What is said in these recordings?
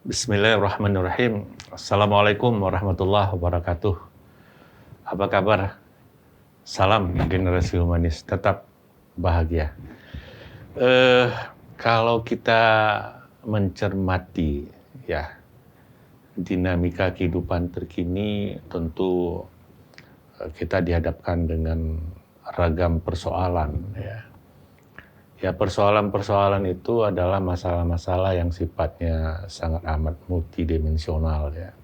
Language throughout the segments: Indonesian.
Bismillahirrahmanirrahim. Assalamualaikum warahmatullahi wabarakatuh. Apa kabar? Salam generasi humanis, tetap bahagia. Kalau kita mencermati ya dinamika kehidupan terkini, tentu kita dihadapkan dengan ragam persoalan ya. Ya, persoalan-persoalan itu adalah masalah-masalah yang sifatnya sangat amat multidimensional ya.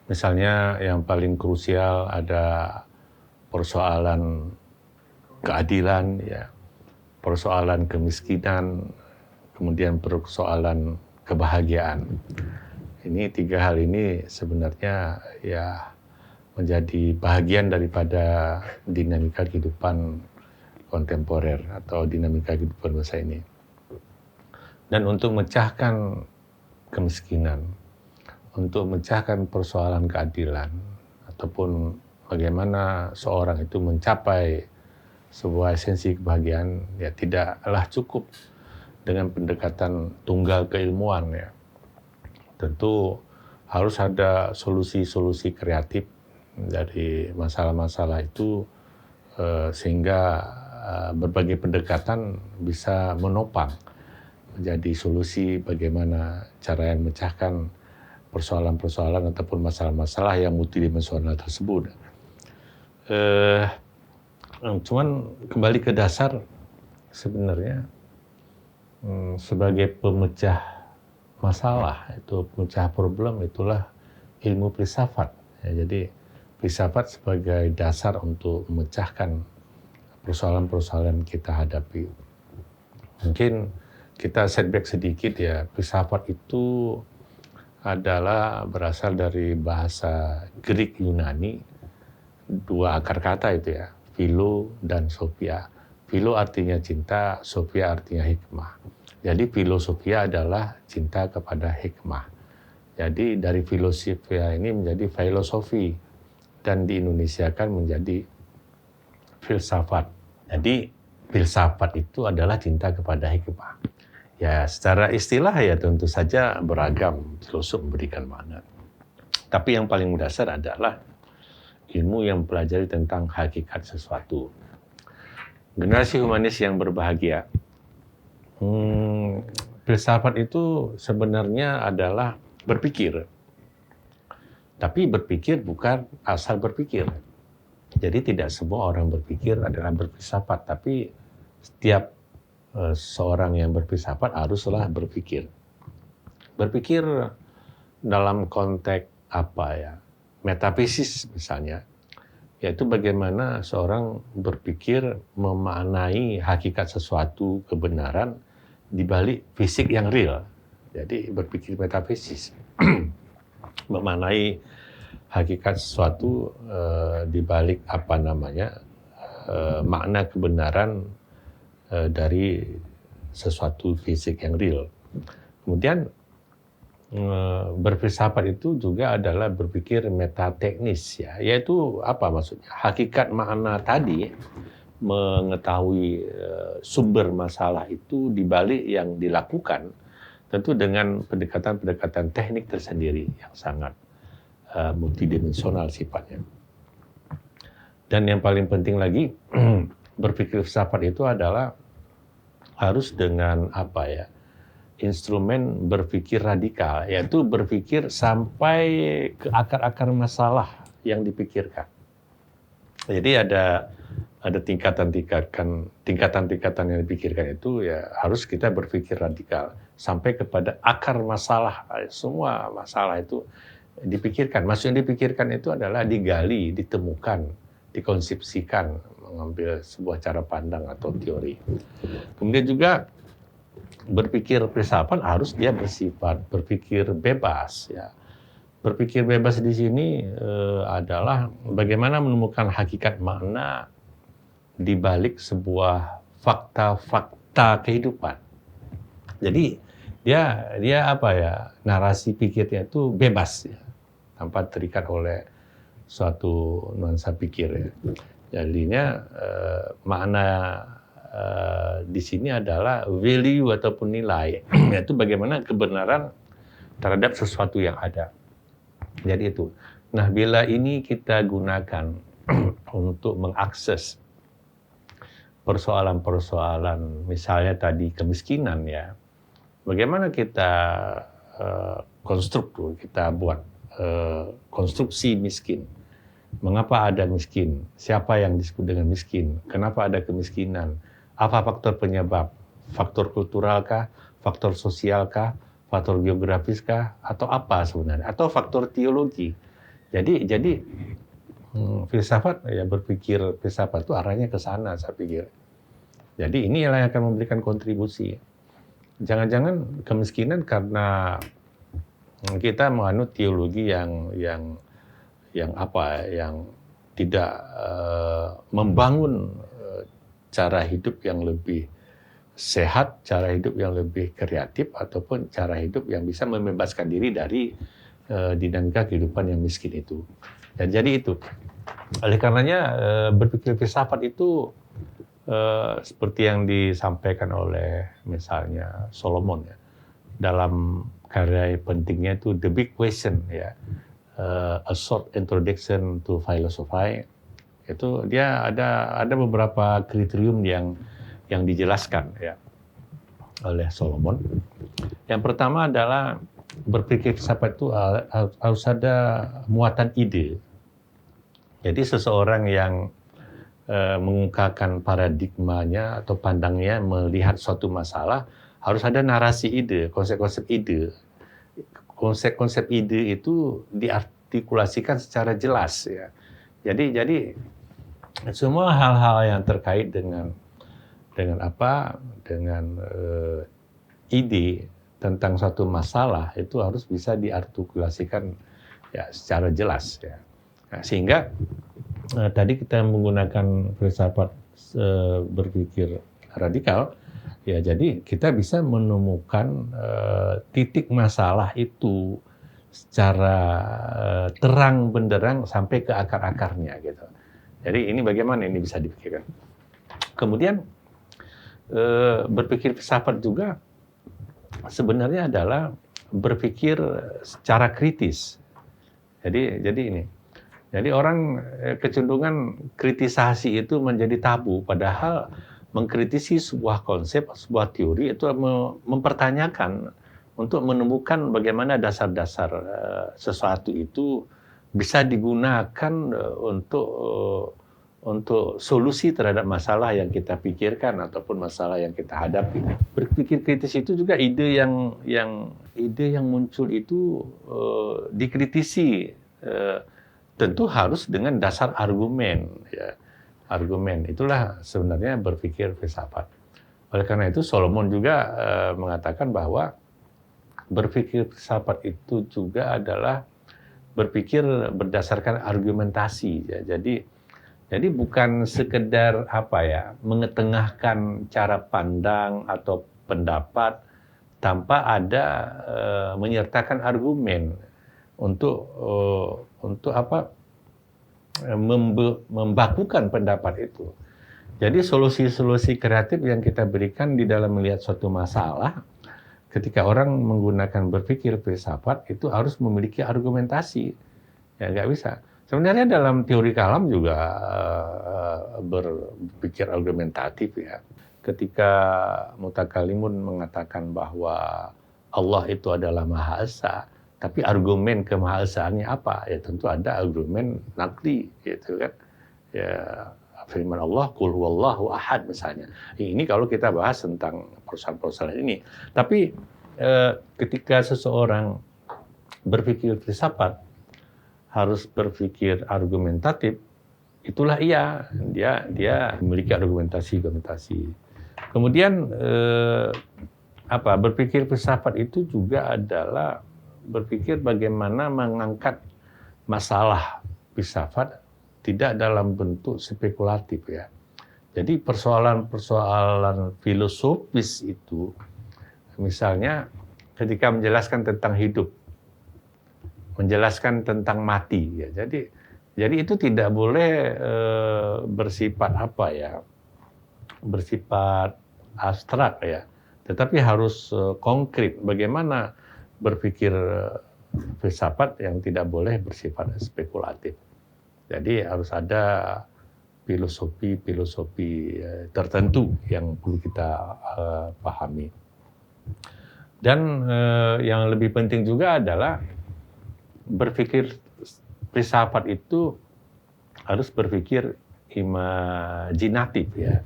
Misalnya yang paling krusial ada persoalan keadilan ya, persoalan kemiskinan, kemudian persoalan kebahagiaan. Ini tiga hal ini sebenarnya ya menjadi bagian daripada dinamika kehidupan kontemporer atau dinamika kehidupan bangsa ini. Dan untuk memecahkan kemiskinan, untuk memecahkan persoalan keadilan, ataupun bagaimana seorang itu mencapai sebuah esensi kebahagiaan, ya tidaklah cukup dengan pendekatan tunggal keilmuan ya. Tentu harus ada solusi-solusi kreatif dari masalah-masalah itu sehingga berbagai pendekatan bisa menopang menjadi solusi bagaimana cara yang memecahkan persoalan-persoalan ataupun masalah-masalah yang multidimensional tersebut. Cuman kembali ke dasar sebenarnya sebagai pemecah masalah, itu pemecah problem, itulah ilmu filsafat. Ya, jadi filsafat sebagai dasar untuk memecahkan persoalan-persoalan kita hadapi. Mungkin kita setback sedikit ya, filsafat itu adalah berasal dari bahasa Greek Yunani, dua akar kata itu ya, philo dan sophia. Philo artinya cinta, sophia artinya hikmah. Jadi filosofia adalah cinta kepada hikmah. Jadi dari filosofia ini menjadi filosofi dan diindonesiakan menjadi filsafat. Jadi filsafat itu adalah cinta kepada hikmah. Ya secara istilah ya tentu saja beragam filosof memberikan makna. Tapi yang paling mendasar adalah ilmu yang mempelajari tentang hakikat sesuatu. Generasi humanis yang berbahagia. Filsafat itu sebenarnya adalah berpikir. Tapi berpikir bukan asal berpikir. Jadi tidak semua orang berpikir adalah berfilsafat, tapi setiap seorang yang berfilsafat haruslah berpikir. Berpikir dalam konteks apa ya? Metafisis misalnya, yaitu bagaimana seorang berpikir memaknai hakikat sesuatu, kebenaran di balik fisik yang real. Jadi berpikir metafisis, memaknai hakikat sesuatu di balik makna kebenaran dari sesuatu fisik yang real. Kemudian berfilsafat itu juga adalah berpikir metateknis ya, yaitu apa maksudnya? Hakikat makna tadi mengetahui sumber masalah itu di balik yang dilakukan tentu dengan pendekatan-pendekatan teknik tersendiri yang sangat multidimensional sifatnya. Dan yang paling penting lagi, berpikir filsafat itu adalah harus dengan instrumen berpikir radikal, yaitu berpikir sampai ke akar-akar masalah yang dipikirkan. Jadi ada tingkatan-tingkatan yang dipikirkan itu ya harus kita berpikir radikal sampai kepada akar masalah. Semua masalah itu dipikirkan. Maksud yang dipikirkan itu adalah digali, ditemukan, dikonsepsikan, mengambil sebuah cara pandang atau teori. Kemudian juga berpikir filsafat harus dia bersifat berpikir bebas ya. Berpikir bebas di sini adalah bagaimana menemukan hakikat makna di balik sebuah fakta-fakta kehidupan. Jadi dia narasi pikirnya itu bebas ya, tanpa terikat oleh suatu nuansa pikir ya. Jadinya makna di sini adalah value ataupun nilai, yaitu bagaimana kebenaran terhadap sesuatu yang ada. Jadi itu. Nah, bila ini kita gunakan untuk mengakses persoalan-persoalan, misalnya tadi kemiskinan ya, bagaimana kita kita buat konstruksi miskin. Mengapa ada miskin? Siapa yang disebut dengan miskin? Kenapa ada kemiskinan? Apa faktor penyebab? Faktor kultural kah? Faktor sosial kah? Faktor geografis kah? Atau apa sebenarnya? Atau faktor teologi? Jadi filsafat, ya berpikir filsafat itu arahnya ke sana, saya pikir. Jadi inilah yang akan memberikan kontribusi. Jangan-jangan kemiskinan karena kita menganut teologi yang tidak membangun cara hidup yang lebih sehat, cara hidup yang lebih kreatif, ataupun cara hidup yang bisa membebaskan diri dari dinamika kehidupan yang miskin itu. Dan jadi itu. Oleh karenanya berpikir filsafat itu seperti yang disampaikan oleh misalnya Solomon ya, dalam karya pentingnya itu The Big Question ya, A Short Introduction to Philosophy. Itu dia ada beberapa kriterium yang dijelaskan ya oleh Solomon. Yang pertama adalah berpikir filsafat itu harus ada muatan ide. Jadi seseorang yang mengungkapkan paradigmanya atau pandangnya melihat suatu masalah harus ada narasi ide, konsep-konsep ide. Konsep-konsep ide itu diartikulasikan secara jelas ya. Jadi semua hal-hal yang terkait dengan ide tentang suatu masalah itu harus bisa diartikulasikan ya secara jelas ya. Nah, sehingga tadi kita menggunakan filsafat berpikir radikal ya, jadi kita bisa menemukan titik masalah itu secara terang benderang sampai ke akar-akarnya gitu. Jadi ini bagaimana ini bisa dipikirkan. Kemudian berpikir filsafat juga sebenarnya adalah berpikir secara kritis. Jadi orang kecenderungan kritisasi itu menjadi tabu, padahal mengkritisi sebuah konsep, sebuah teori itu mempertanyakan untuk menemukan bagaimana dasar-dasar sesuatu itu bisa digunakan untuk solusi terhadap masalah yang kita pikirkan ataupun masalah yang kita hadapi. Berpikir kritis itu juga ide yang muncul itu dikritisi. Tentu harus dengan dasar argumen ya. Argumen itulah sebenarnya berpikir filsafat. Oleh karena itu Solomon juga mengatakan bahwa berpikir filsafat itu juga adalah berpikir berdasarkan argumentasi ya. Jadi bukan sekedar mengetengahkan cara pandang atau pendapat tanpa ada menyertakan argumen untuk membakukan pendapat itu. Jadi solusi-solusi kreatif yang kita berikan di dalam melihat suatu masalah, ketika orang menggunakan berpikir filsafat itu harus memiliki argumentasi. Ya nggak bisa. Sebenarnya dalam teori kalam juga berpikir argumentatif ya. Ketika mutakalimun mengatakan bahwa Allah itu adalah Maha Esa, tapi argumen kemahaesaannya apa? Ya tentu ada argumen nakli, gitu kan. Ya firman Allah, Qul huwallahu ahad misalnya. Ini kalau kita bahas tentang persoalan-persoalan ini. Tapi ketika seseorang berpikir filsafat, harus berpikir argumentatif, itulah dia memiliki argumentasi. Kemudian berpikir filsafat itu juga adalah berpikir bagaimana mengangkat masalah filsafat tidak dalam bentuk spekulatif ya. Jadi persoalan-persoalan filosofis itu, misalnya ketika menjelaskan tentang hidup, menjelaskan tentang mati ya. Jadi itu tidak boleh bersifat abstrak ya, tetapi harus konkret. Bagaimana berpikir filsafat yang tidak boleh bersifat spekulatif. Jadi harus ada filosofi tertentu yang perlu kita pahami. Dan yang lebih penting juga adalah berpikir filsafat itu harus berpikir imajinatif ya.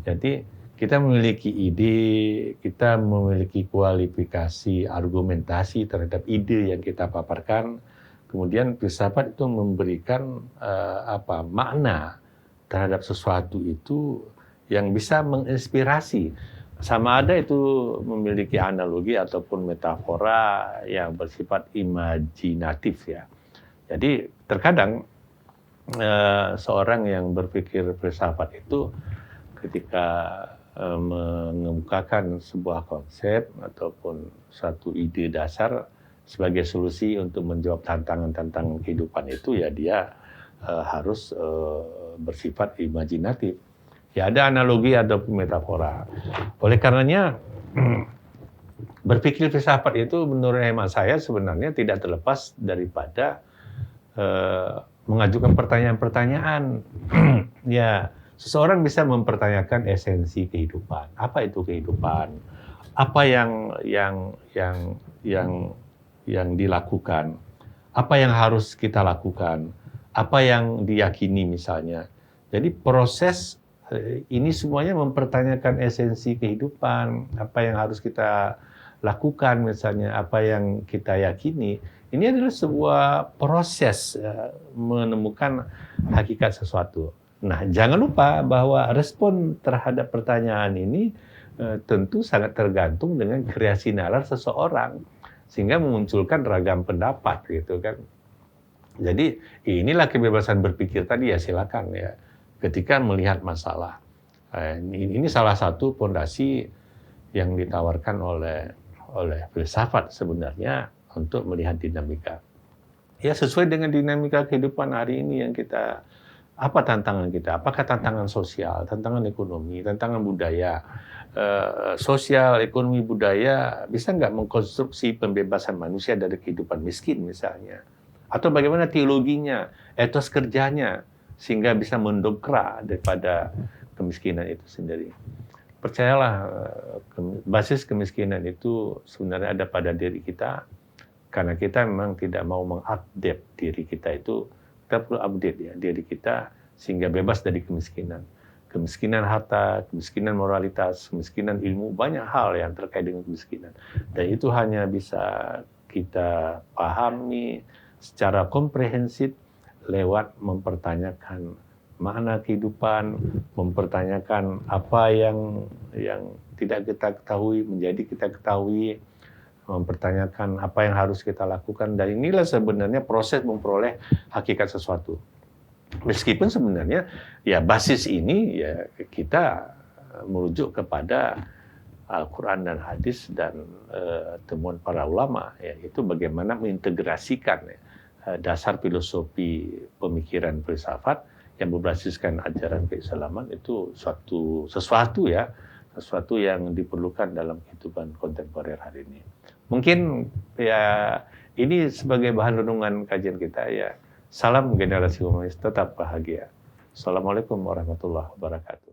Jadi kita memiliki ide, kita memiliki kualifikasi, argumentasi terhadap ide yang kita paparkan. Kemudian filsafat itu memberikan makna terhadap sesuatu itu yang bisa menginspirasi. Sama ada itu memiliki analogi ataupun metafora yang bersifat imajinatif ya. Jadi terkadang seorang yang berpikir filsafat itu ketika mengemukakan sebuah konsep ataupun satu ide dasar sebagai solusi untuk menjawab tantangan-tantangan kehidupan itu, ya dia harus bersifat imajinatif. Ya ada analogi, ada metafora. Oleh karenanya berpikir filsafat itu menurut hemat saya sebenarnya tidak terlepas daripada mengajukan pertanyaan-pertanyaan. Ya, seseorang bisa mempertanyakan esensi kehidupan. Apa itu kehidupan? Apa yang dilakukan? Apa yang harus kita lakukan? Apa yang diyakini misalnya? Jadi proses ini semuanya mempertanyakan esensi kehidupan, apa yang harus kita lakukan misalnya, apa yang kita yakini. Ini adalah sebuah proses menemukan hakikat sesuatu. Nah, jangan lupa bahwa respon terhadap pertanyaan ini tentu sangat tergantung dengan kreasi nalar seseorang, sehingga memunculkan ragam pendapat gitu kan. Jadi inilah kebebasan berpikir tadi ya, silakan ya. Ketika melihat masalah, ini salah satu fondasi yang ditawarkan oleh filsafat sebenarnya untuk melihat dinamika. Ya sesuai dengan dinamika kehidupan hari ini yang kita, apa tantangan kita? Apakah tantangan sosial, tantangan ekonomi, tantangan budaya? Sosial, ekonomi, budaya bisa nggak mengkonstruksi pembebasan manusia dari kehidupan miskin misalnya? Atau bagaimana teologinya, etos kerjanya, sehingga bisa mendongkrak daripada kemiskinan itu sendiri. Percayalah, basis kemiskinan itu sebenarnya ada pada diri kita, karena kita memang tidak mau mengupdate diri kita itu, kita perlu update ya diri kita sehingga bebas dari kemiskinan. Kemiskinan harta, kemiskinan moralitas, kemiskinan ilmu, banyak hal yang terkait dengan kemiskinan. Dan itu hanya bisa kita pahami secara komprehensif lewat mempertanyakan makna kehidupan, mempertanyakan apa yang tidak kita ketahui menjadi kita ketahui, mempertanyakan apa yang harus kita lakukan, dan inilah sebenarnya proses memperoleh hakikat sesuatu. Meskipun sebenarnya ya basis ini ya kita merujuk kepada Al-Quran dan hadis dan temuan para ulama, yaitu bagaimana mengintegrasikan dasar filosofi pemikiran filsafat yang berbasiskan ajaran keislaman itu sesuatu yang diperlukan dalam kehidupan kontemporer hari ini. Mungkin ya ini sebagai bahan renungan kajian kita ya. Salam generasi humanis, tetap bahagia. Assalamualaikum warahmatullahi wabarakatuh.